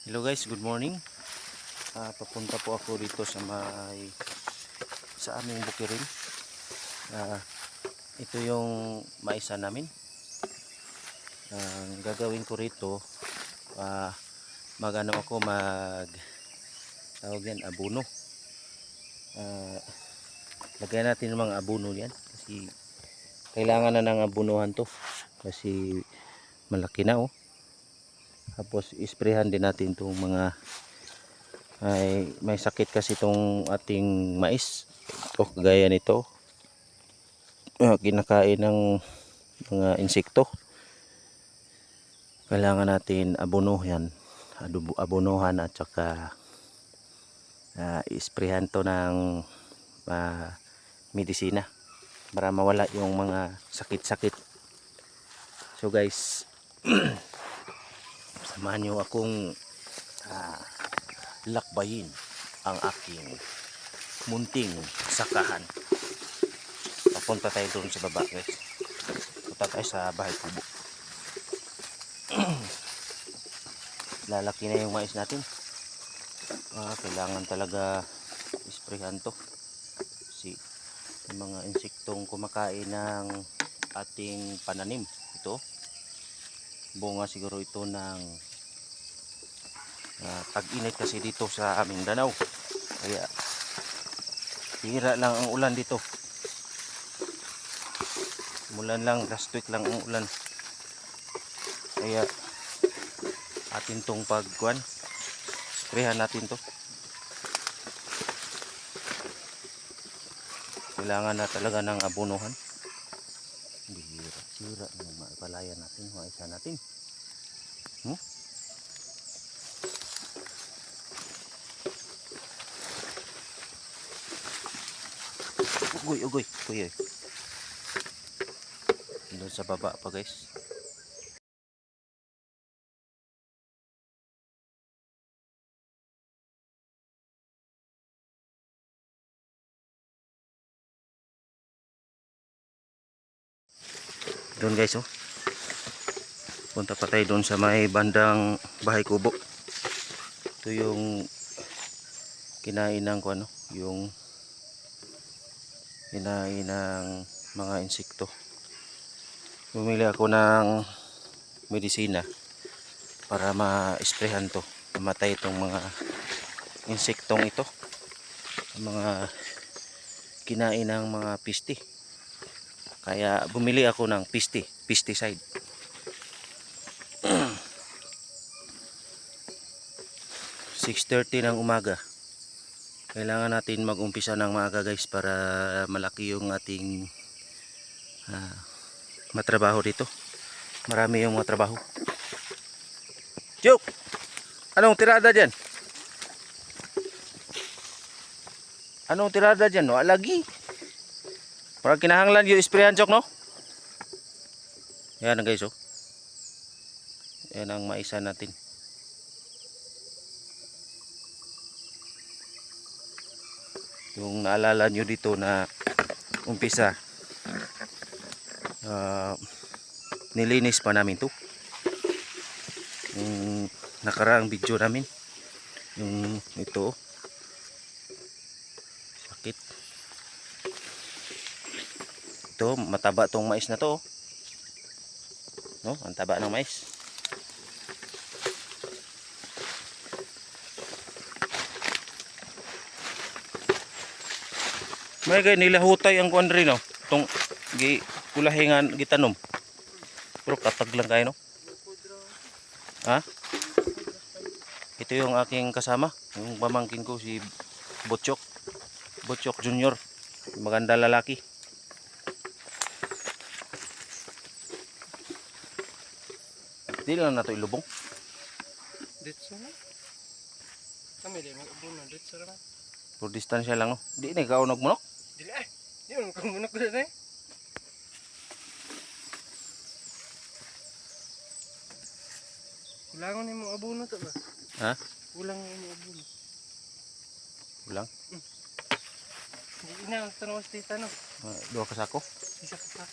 Hello guys, good morning. Papunta po ako dito sa aming bukirin. Ito yung maisa namin. Ang gagawin ko rito, mag tawag yan, abono. Lagyan natin ng mga abono yan kasi kailangan na ng abonuhan to kasi malaki na oh. Tapos isprehan din natin itong mga may sakit kasi itong ating mais. Ito kagaya nito, kinakain ng mga insekto. Kailangan natin abonuhan at saka isprehan to ng medisina para mawala yung mga sakit-sakit. So guys, samahan nyo akong lakbayin ang aking munting sakahan. Papunta tayo doon sa baba guys. Punta tayo sa bahay kubo. Lalaki na yung mais natin. Kailangan talaga isprehan to kasi yung mga insektong kumakain ng ating pananim. Ito bunga siguro ito ng tag-init kasi dito sa aming Danau, kaya tira lang ang ulan dito. Mulan lang, last week lang ang ulan, kaya atin tong pagkuan, sprayhan natin to. Kailangan na talaga ng abonohan. Bihira ng maipalaya natin, maisa natin. Ugoy. Doon sa baba pa guys. Doon guys oh. Punta pa tayo doon sa may bandang bahay kubo. Ito yung kinain ng yung kinain ng mga insekto. Bumili ako ng medisina para ma-sprayhan to. Mamatay itong mga insektong ito. Mga kinain ng mga pisti. Kaya bumili ako ng pesticide. 6:30 ng umaga. Kailangan natin mag-umpisa ng maaga guys para malaki yung ating matrabaho dito. Marami yung mga trabaho. Chuk! Anong tirada dyan? Anong tirada dyan? No? Lagi. Parang kinahanglan yung sprayan chok no? Yan guys oh. Yan ang maisa natin. Yung naalala nyo dito na umpisa, nilinis pa namin to. Yung nakaraang video namin, yung ito sakit. Ito mataba tong mais na to no? Ang taba ng mais. May kay nilahutay ang kuan rin no. Tong kulahingan gitanom. Pero katag lang kayo no. Ito yung aking kasama, yung pamangkin ko si Butchok Junior. Maganda lalaki. Di lang na to ilubong. Ditso na. Kami din mag-abono ditso na. Por distansya lang oh. Di ni kaunog mo no? Dili ay. Di man ko munok na eh. Kulangon nimo abono to ba? Ha? Kulang nimo abono. Ulang. Di ina tanaw sa tita no. Dua ka sako. Isa ka pa.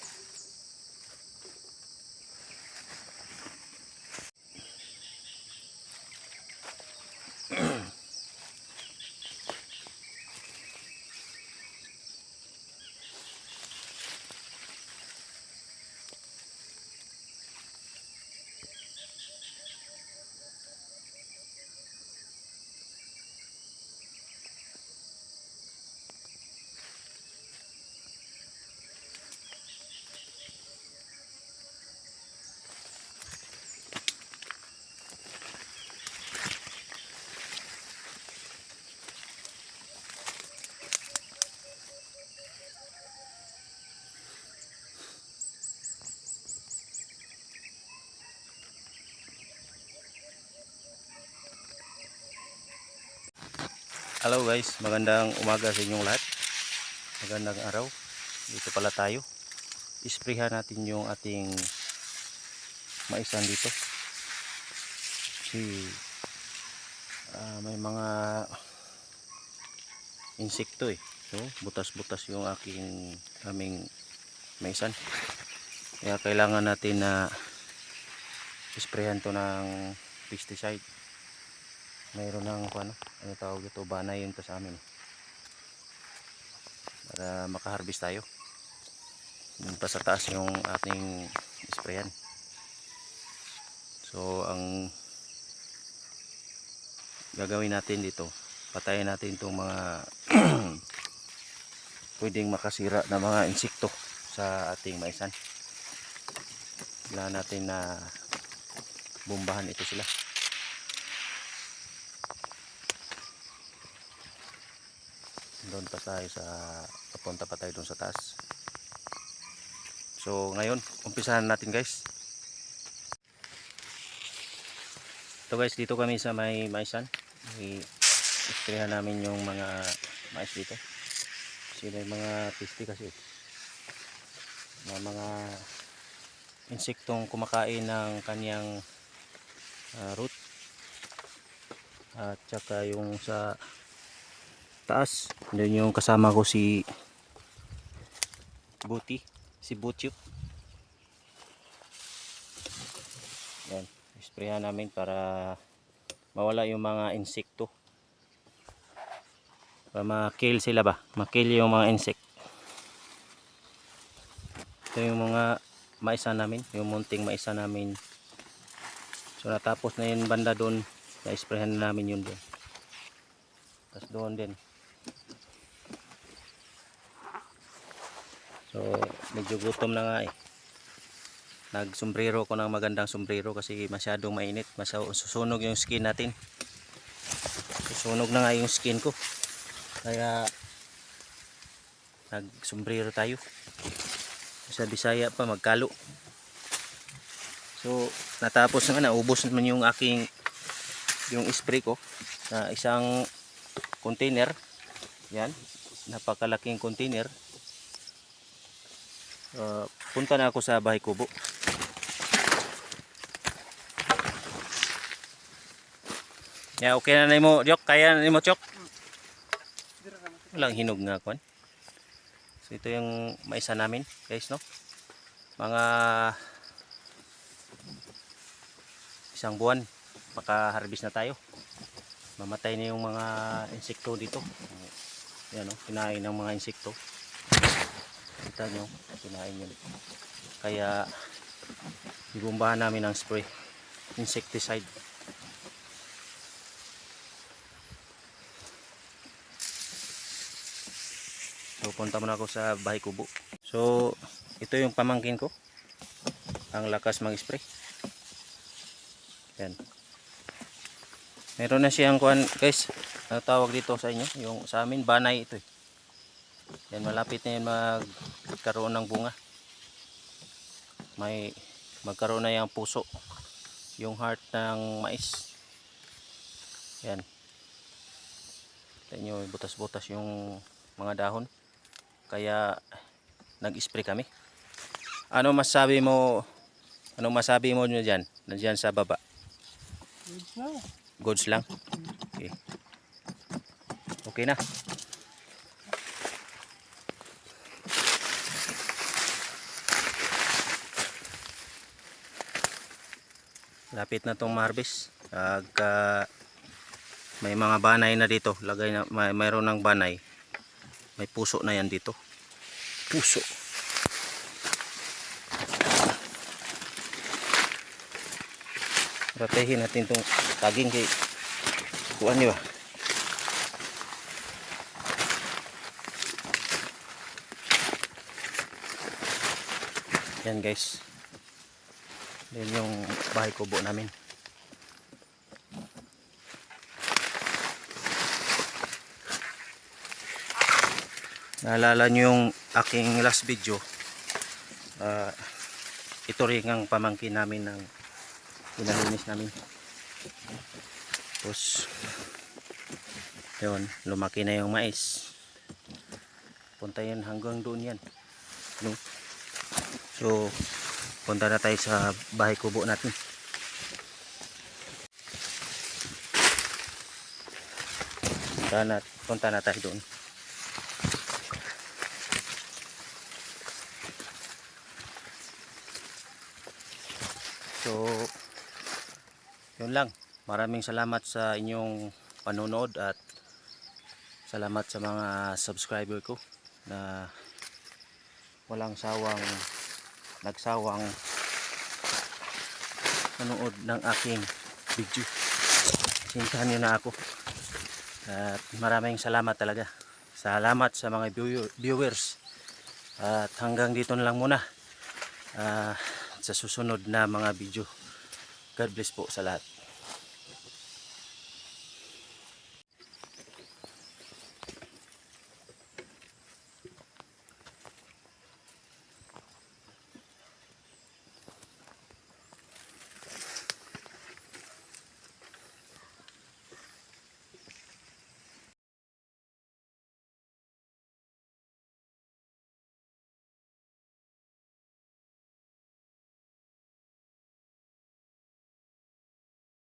Hello guys, magandang umaga sa inyong lahat. Magandang araw. Dito pala tayo. Isprehan natin yung ating maisan dito. Kasi may mga insekto eh. So, butas-butas yung aming maisan. Kaya kailangan natin na isprehan to ng pesticide. Mayroon ng ano tawag ito, banay yun to sa amin. Para makaharvest tayo. Dun pa sa taas yung ating isprehan. So ang gagawin natin dito, patayin natin itong mga pwedeng makasira na mga insekto sa ating maisan. Kailangan natin na bombahan ito sila. Doon pa tayo papunta pa tayo doon sa taas. So ngayon, umpisahan natin guys. Ito guys, dito kami sa may maisan. I-sprayan namin yung mga mais dito. Kasi may mga piste kasi. Mga insektong kumakain ng kanyang root. At saka yung sa taas, doon yung kasama ko si Butchip. Yan, isprayan namin para mawala yung mga insekto. Para ma-kill sila ba? Ma-kill yung mga insect. Ito yung mga maisa namin, yung munting maisa namin. So natapos na yung banda doon, na-isprayan na namin yun doon. Tapos doon din. So medyo gutom na nga eh. Nagsombrero ko ng magandang sombrero kasi masyadong mainit. Susunog yung skin natin. Susunog na nga yung skin ko. Kaya nagsombrero tayo. Sa Bisaya pa magkalo. So natapos na nga, naubos naman yung yung spray ko na isang container. Yan, napakalaking container. Punta na ako sa Bahay Kubo. Ya, okay na nimo, Jok. Kaya na nimo, Chok. Walang hinog nga kon. So ito yung maisa namin, guys, no? Mga isang buwan maka-harvest na tayo. Mamatay na yung mga insekto dito. Yan, no? Kinain ng mga insekto. Kita nyo, kinain yun. Kaya ibumbahan namin ng spray, insecticide. So punta muna ako sa Bahay Kubo. So ito yung pamangkin ko, ang lakas mag-spray. Yan, meron na siyang kuan guys, ang tawag dito sa inyo, yung sa amin banay ito eh. Yan, malapit na yan magkaroon ng bunga. Magkaroon na yung puso, yung heart ng mais. Yan, ito nyo, butas-butas yung mga dahon. Kaya nag-spray kami. Ano masabi mo nyo dyan? Nandiyan sa baba. Goods lang. Okay. Okay na. Lapit na tong harvest. May mga banay na dito. Mayroon ng banay. May puso na yan dito. Puso. Ratehin natin itong taging kay kuhan nyo. Yan guys. Yan yung Bahay Kubo namin. Naalala nyo yung aking last video, ito rin ang pamangkin namin ng pinalinis namin. Tapos Yun, lumaki na yung mais. Punta yan hanggang doon yan. No? So, punta na tayo sa bahay kubo natin. Punta na tayo doon. So, yun lang. Maraming salamat sa inyong panonood at salamat sa mga subscriber ko na walang nagsawang manood ng aking video. Sintahan nyo na ako. At maraming salamat talaga. Salamat sa mga viewers. At hanggang dito na lang muna. Sa susunod na mga video. God bless po sa lahat.